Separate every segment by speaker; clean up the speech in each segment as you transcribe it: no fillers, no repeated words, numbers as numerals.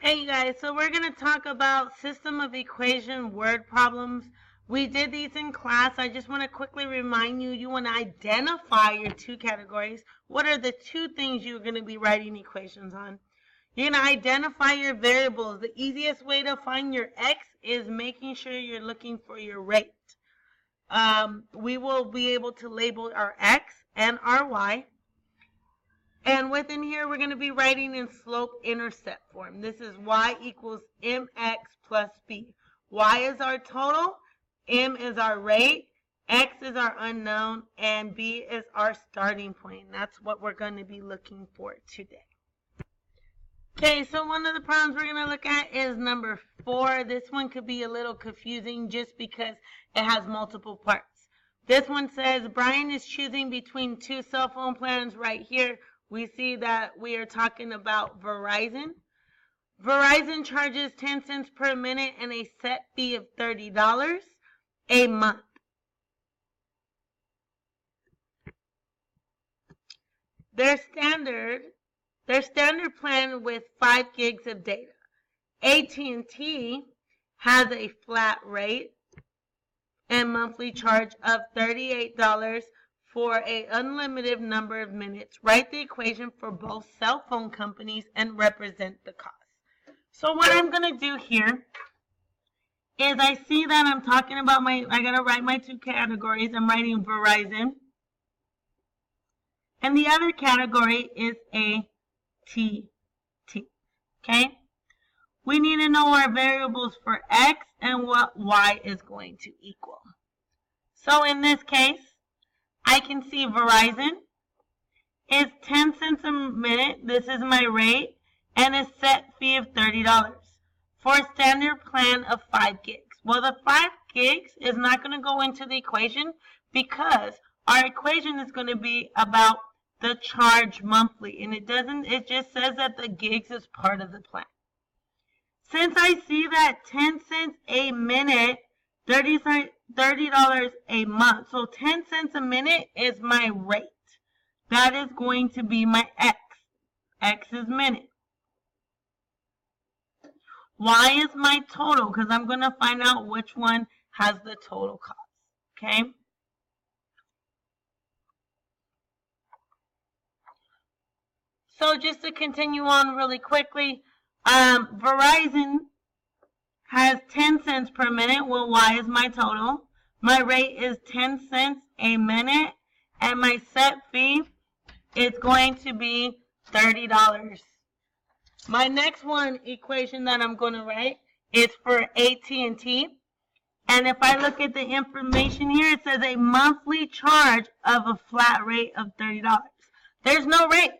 Speaker 1: Hey guys, so we're going to talk about system of equation word problems. We did these in class. I just want to quickly remind you, you want to identify your two categories. What are the two things you're going to be writing equations on? You're going to identify your variables. The easiest way to find your x is making sure you're looking for your rate. We will be able to label our x and our y. And within here, we're going to be writing in slope-intercept form. This is y equals mx plus b. Y is our total, m is our rate, x is our unknown, and b is our starting point. That's what we're going to be looking for today. Okay, so one of the problems we're going to look at is number 4. This one could be a little confusing just because it has multiple parts. This one says Brian is choosing between two cell phone plans right here. We see that we are talking about Verizon. Verizon charges 10 cents per minute and a set fee of $30 a month. Their standard plan with 5 gigs of data. AT&T has a flat rate and monthly charge of $38 for an unlimited number of minutes. Write the equation for both cell phone companies and represent the cost. So what I'm going to do here is I see that I'm talking about I got to write my two categories. I'm writing Verizon. And the other category is AT&T. Okay? We need to know our variables for x and what y is going to equal. So in this case, I can see Verizon is 10 cents a minute. This is my rate and a set fee of $30 for a standard plan of 5 gigs. Well, the 5 gigs is not going to go into the equation because our equation is going to be about the charge monthly, and it just says that the gigs is part of the plan. Since I see that 10 cents a minute, $30 a month. So 10 cents a minute is my rate. That is going to be my x. X is minute. Y is my total because I'm going to find out which one has the total cost. Okay? So just to continue on really quickly, Verizon has 10 cents per minute. Well, y is my total. My rate is 10 cents a minute. And my set fee is going to be $30. My next equation that I'm going to write is for AT&T. And if I look at the information here, it says a monthly charge of a flat rate of $30. There's no rate.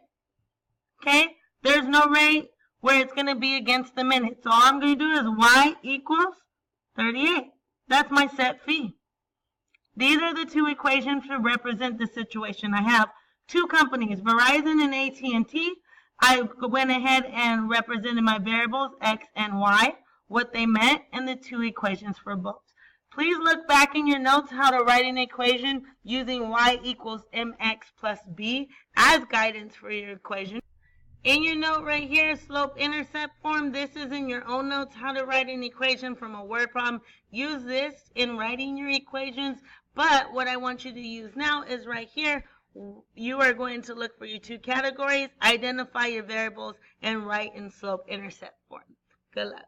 Speaker 1: Okay? There's no rate where it's going to be against the minute. So all I'm going to do is y equals 38. That's my set fee. These are the two equations to represent the situation. I have two companies, Verizon and AT&T. I went ahead and represented my variables, x and y, what they meant, and the two equations for both. Please look back in your notes how to write an equation using y equals mx plus b as guidance for your equation. In your note right here, slope-intercept form, this is in your own notes how to write an equation from a word problem. Use this in writing your equations, but what I want you to use now is right here. You are going to look for your two categories, identify your variables, and write in slope-intercept form. Good luck.